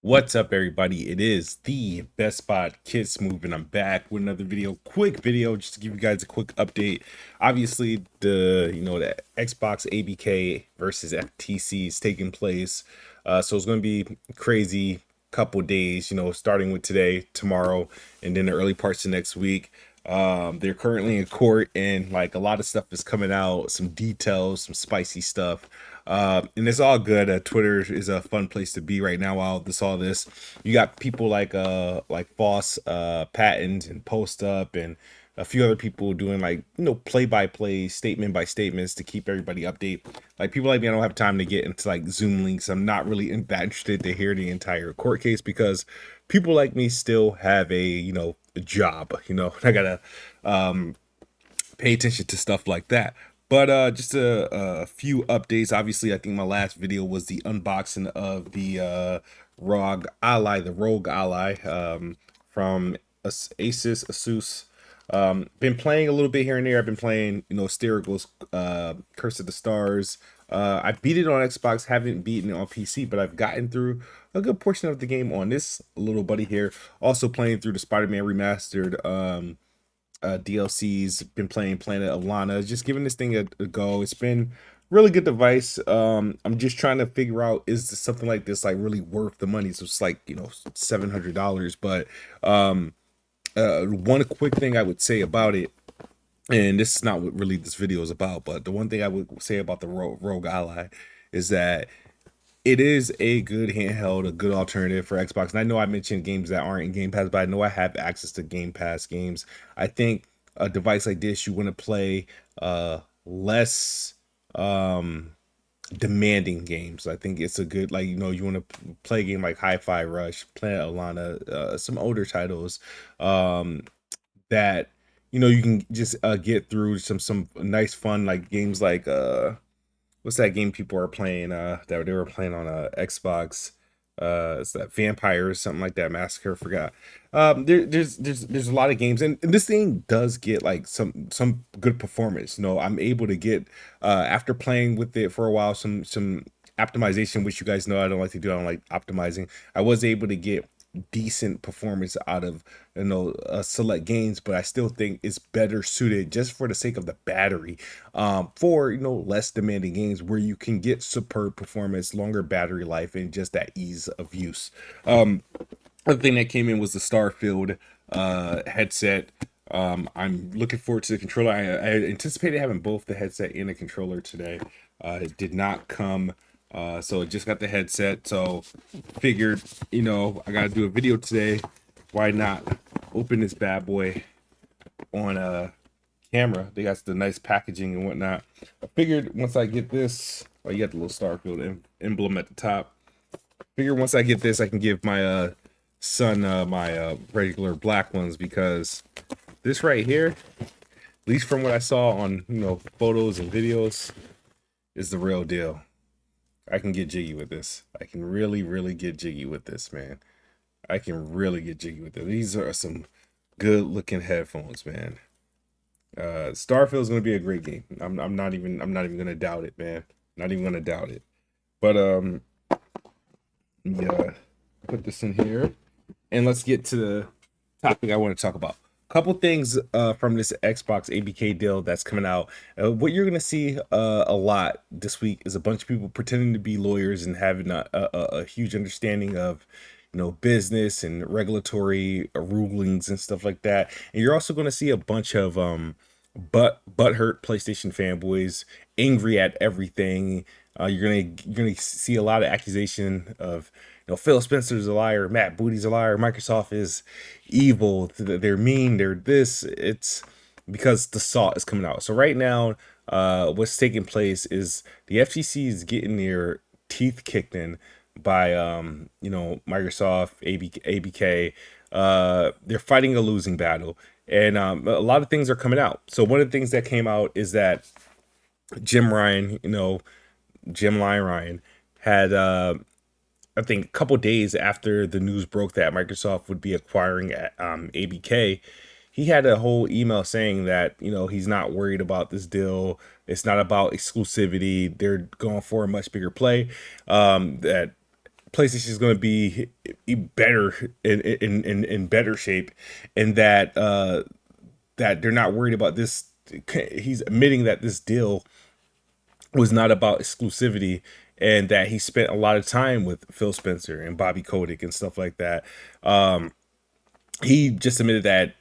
What's up, everybody? It is the Best Spot Kids Move, and I'm back with another video. Quick video just to give you guys a quick update. Obviously, the Xbox ABK versus FTC is taking place, so it's going to be crazy couple days. Starting with today, tomorrow, and then the early parts of next week. They're currently in court, and like a lot of stuff is coming out, some details, some spicy stuff. And it's all good. Twitter is a fun place to be right now while all this. You got people like Foss, Patent and Post Up, and a few other people doing like play by play, statement by statements to keep everybody update. Like people like me, I don't have time to get into like Zoom links. I'm not really that interested to hear the entire court case because people like me still have a job. I gotta pay attention to stuff like that. But just a few updates. Obviously, I think my last video was the unboxing of the Rogue Ally from Asus. Been playing a little bit here and there. I've been playing, Sterical's Curse of the Stars. I beat it on Xbox, haven't beaten it on PC, but I've gotten through a good portion of the game on this little buddy here. Also playing through the Spider-Man remastered DLCs. Been playing Planet of Lana, just giving this thing a go. It's been really good device. I'm just trying to figure out, is something like this like really worth the money? So it's like $700, but one quick thing I would say about it, and this is not what really this video is about, but the one thing I would say about the Rogue Ally is that it is a good handheld, a good alternative for Xbox. And I know I mentioned games that aren't in Game Pass, but I know I have access to Game Pass games. I think a device like this, you want to play less demanding games. I think it's a good, like, you want to play a game like Hi-Fi Rush, Planet of Lana, some older titles that you can just get through some nice fun like games like what's that game people are playing that they were playing on Xbox? It's that Vampire or something like that, Massacre, forgot. There's a lot of games, and this thing does get like some good performance. I'm able to get after playing with it for a while, some optimization, which you guys know I don't like to do. I don't like optimizing. I was able to get decent performance out of select games, but I still think it's better suited just for the sake of the battery for less demanding games where you can get superb performance, longer battery life, and just that ease of use. Other thing that came in was the Starfield headset. I'm looking forward to the controller. I anticipated having both the headset and the controller today. It did not come, so it just got the headset. So figured, I gotta do a video today. Why not open this bad boy on a camera? They got the nice packaging and whatnot. I figured once I get this, oh, you got the little Starfield emblem at the top. Figure once I get this, I can give my son my regular black ones, because this right here, at least from what I saw on photos and videos, is the real deal. I can get jiggy with this. I can really get jiggy with this, man. I can really get jiggy with it. These are some good looking headphones, man. Starfield's gonna be a great game. I'm not even gonna doubt it, man. Not even gonna doubt it. But yeah, put this in here, and let's get to the topic I want to talk about. Couple things from this Xbox ABK deal that's coming out. What you're gonna see a lot this week is a bunch of people pretending to be lawyers and having a huge understanding of business and regulatory rulings and stuff like that. And you're also going to see a bunch of butthurt PlayStation fanboys angry at everything. You're gonna see a lot of accusation of Phil Spencer's a liar, Matt Booty's a liar, Microsoft is evil, they're mean, they're this. It's because the salt is coming out. So right now, what's taking place is the FTC is getting their teeth kicked in by Microsoft, ABK. They're fighting a losing battle, and a lot of things are coming out. So one of the things that came out is that Jim Ryan had I think a couple days after the news broke that Microsoft would be acquiring ABK, he had a whole email saying that he's not worried about this deal. It's not about exclusivity. They're going for a much bigger play. That PlayStation is going to be better in better shape, and that that they're not worried about this. He's admitting that this deal was not about exclusivity, and that he spent a lot of time with Phil Spencer and Bobby Kotick and stuff like that. He just admitted that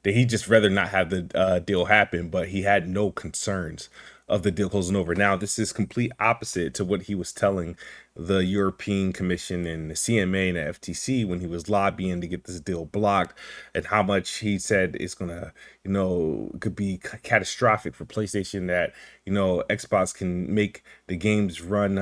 he just rather not have the deal happen, but he had no concerns of the deal closing over. Now, this is complete opposite to what he was telling the European Commission and the CMA and the FTC when he was lobbying to get this deal blocked, and how much he said it's gonna, could be catastrophic for PlayStation, that Xbox can make the games run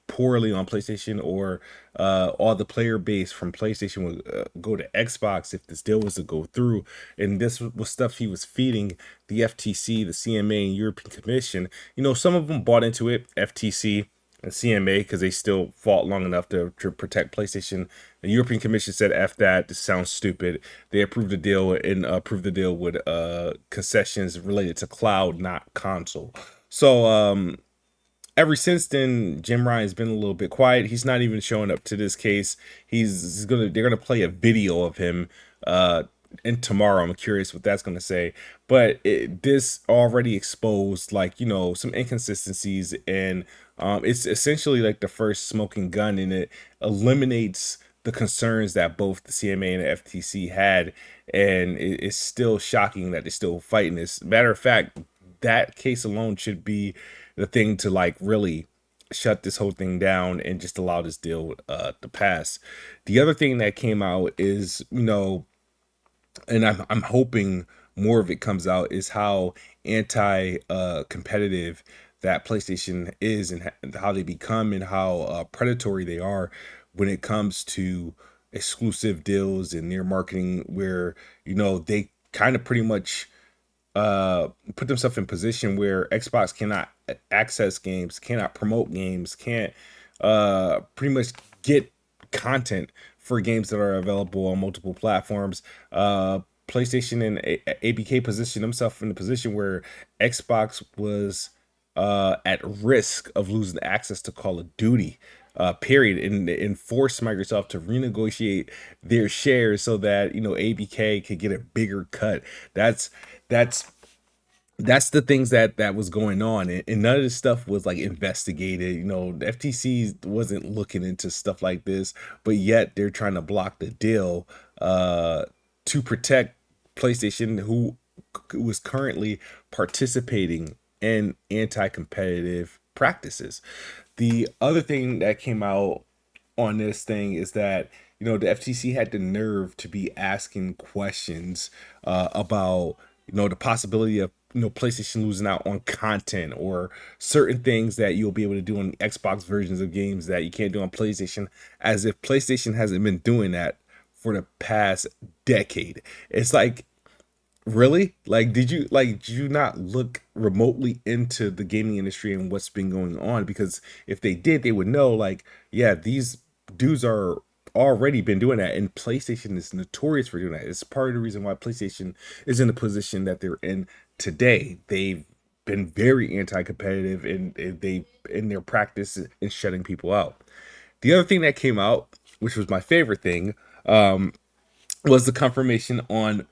poorly on PlayStation, or all the player base from PlayStation would go to Xbox if this deal was to go through. And this was stuff he was feeding the FTC, the CMA, and European Commission. Some of them bought into it, FTC and CMA, because they still fought long enough to protect PlayStation. The European Commission said, F that, this sounds stupid. They approved the deal, and approved the deal with concessions related to cloud, not console. So, ever since then, Jim Ryan's been a little bit quiet. He's not even showing up to this case. They're gonna play a video of him and tomorrow. I'm curious what that's gonna say. But this already exposed, like, some inconsistencies, and it's essentially like the first smoking gun, and it eliminates the concerns that both the CMA and the FTC had. And it's still shocking that they're still fighting this. Matter of fact, that case alone should be the thing to, like, really shut this whole thing down and just allow this deal to pass. The other thing that came out is, and I'm hoping more of it comes out, is how anti competitive that PlayStation is, and how they become, and how predatory they are when it comes to exclusive deals and their marketing, where they kind of pretty much put themselves in position where Xbox cannot access games, cannot promote games, can't pretty much get content for games that are available on multiple platforms. PlayStation and ABK positioned themselves in the position where Xbox was at risk of losing access to Call of Duty, period, and forced Microsoft to renegotiate their shares so that ABK could get a bigger cut. That's the things that was going on, and none of this stuff was like investigated. The FTC wasn't looking into stuff like this, but yet they're trying to block the deal to protect PlayStation, who was currently participating in anti-competitive practices. The other thing that came out on this thing is that the FTC had the nerve to be asking questions about the possibility of PlayStation losing out on content, or certain things that you'll be able to do on Xbox versions of games that you can't do on PlayStation, as if PlayStation hasn't been doing that for the past decade. It's like, really? Like, did you not look remotely into the gaming industry and what's been going on? Because if they did, they would know, like, yeah, these dudes are already been doing that, and PlayStation is notorious for doing that. It's part of the reason why PlayStation is in the position that they're in today. They've been very anti-competitive, and they in their practice in shutting people out. The other thing that came out, which was my favorite thing, was the confirmation on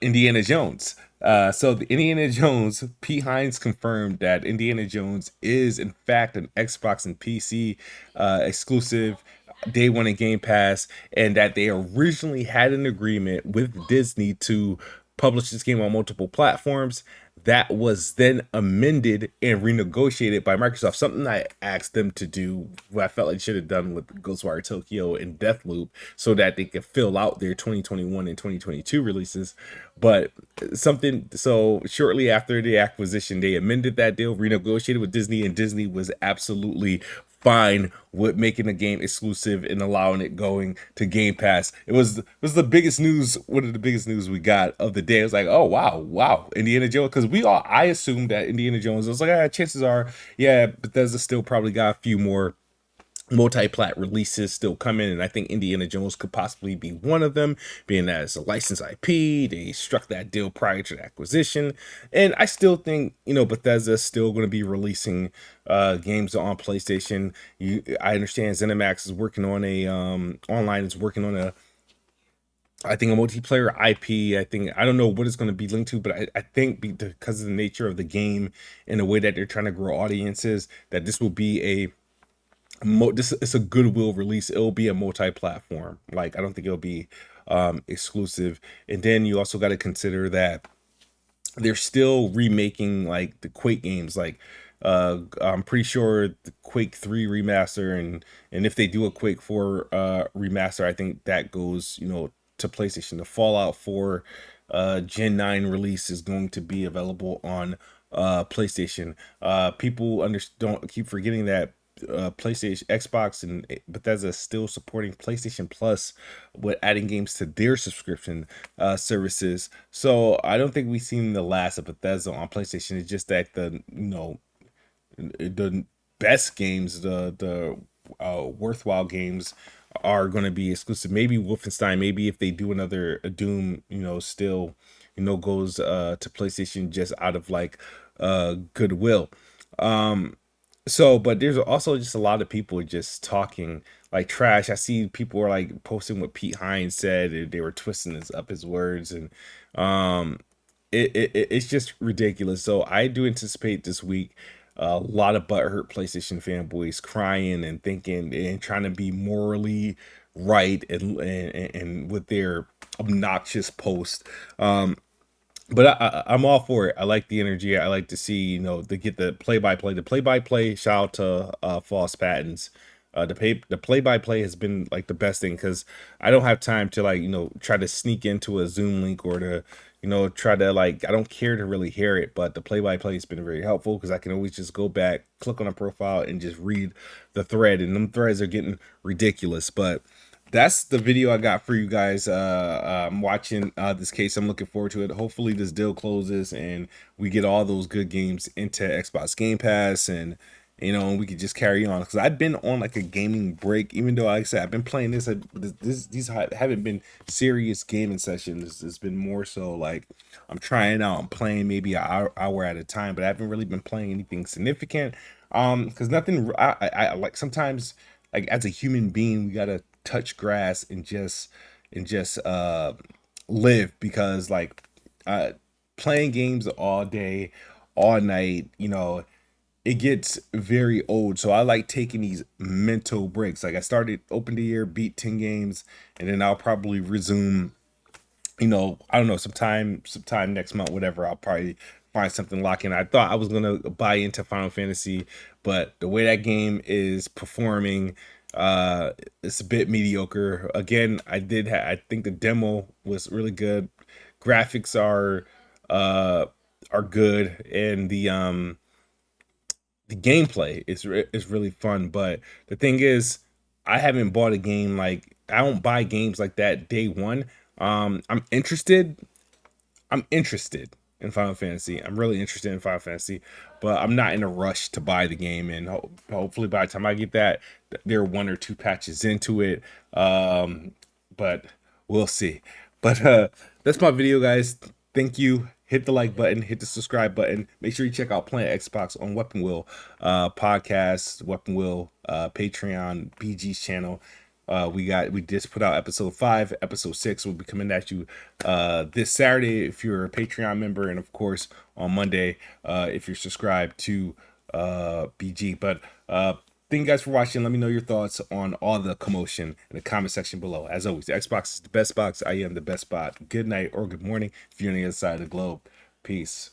Indiana Jones. So the Indiana Jones, P. Hines confirmed that Indiana Jones is in fact an Xbox and PC exclusive, day one in Game Pass, and that they originally had an agreement with Disney to publish this game on multiple platforms. That was then amended and renegotiated by Microsoft, something I asked them to do, what I felt like should have done with Ghostwire Tokyo and Deathloop, so that they could fill out their 2021 and 2022 releases. But so shortly after the acquisition, they amended that deal, renegotiated with Disney, and Disney was absolutely fine with making the game exclusive and allowing it going to Game Pass. It was the biggest news, one of the biggest news we got of the day. It was like, oh wow, Indiana Jones, because I assumed that Indiana Jones, I was like, chances are, yeah, Bethesda still probably got a few more multi-plat releases still coming, and I think Indiana Jones could possibly be one of them, being that it's a licensed IP. They struck that deal prior to the acquisition, and I still think, Bethesda's still going to be releasing games on PlayStation. I understand ZeniMax is working on a online is working on a, I think, a multiplayer IP. I don't know what it's going to be linked to, but I think because of the nature of the game and the way that they're trying to grow audiences, that this will be this it's a goodwill release. It'll be a multi-platform. Like, I don't think it'll be exclusive. And then you also got to consider that they're still remaking like the Quake games. Like, I'm pretty sure the Quake 3 remaster, and if they do a Quake 4 remaster, I think that goes, to PlayStation. The Fallout 4 Gen 9 release is going to be available on PlayStation. People don't keep forgetting that PlayStation, Xbox, and Bethesda is still supporting PlayStation Plus with adding games to their subscription services. So I don't think we've seen the last of Bethesda on PlayStation. It's just that the best games, the worthwhile games, are going to be exclusive. Maybe Wolfenstein. Maybe if they do another Doom, still, goes to PlayStation just out of like goodwill. But there's also just a lot of people just talking like trash. I see people are like posting what Pete Hines said, and they were twisting his words, and um, it's just ridiculous. So I do anticipate this week a lot of butthurt PlayStation fanboys crying and thinking and trying to be morally right, and with their obnoxious post. But I'm all for it. I like the energy. I like to see, to get the play by play. The play by play. Shout out to False Patents. The play by play has been like the best thing, because I don't have time to like, try to sneak into a Zoom link, or to, try to like, I don't care to really hear it. But the play by play has been very helpful, because I can always just go back, click on a profile, and just read the thread. And them threads are getting ridiculous. But that's the video I got for you guys. I'm watching this case. I'm looking forward to it. Hopefully this deal closes and we get all those good games into Xbox Game Pass, and we could just carry on, because I've been on like a gaming break. Even though, like I said, I've been playing these haven't been serious gaming sessions. It's been more so like I'm trying out, I'm playing maybe an hour at a time, but I haven't really been playing anything significant. Because nothing, I like, sometimes, like, as a human being, we gotta touch grass and just live, because like uh playing games all day, all night, it gets very old. So I like taking these mental breaks. Like, I started open the year, beat 10 games, and then I'll probably resume, I don't know, sometime next month, whatever. I'll probably find something lock in. I thought I was gonna buy into Final Fantasy, but the way that game is performing, uh, it's a bit mediocre. Again, I think the demo was really good. Graphics are good, and the gameplay is really fun. But the thing is, I haven't bought a game like, I don't buy games like that day one. I'm interested. I'm interested in Final Fantasy. I'm really interested in Final Fantasy, but I'm not in a rush to buy the game. And hopefully, by the time I get that, there are one or two patches into it. But we'll see. But that's my video, guys. Thank you. Hit the like button, hit the subscribe button. Make sure you check out Playing Xbox on Weapon Wheel podcast, Weapon Wheel Patreon, BG's channel. We just put out episode 5. Episode 6 will be coming at you this Saturday if you're a Patreon member, and of course on Monday if you're subscribed to BG. But thank you guys for watching. Let me know your thoughts on all the commotion in the comment section below. As always, the Xbox is the best box. I am the best bot. Good night or good morning if you're on the other side of the globe. Peace.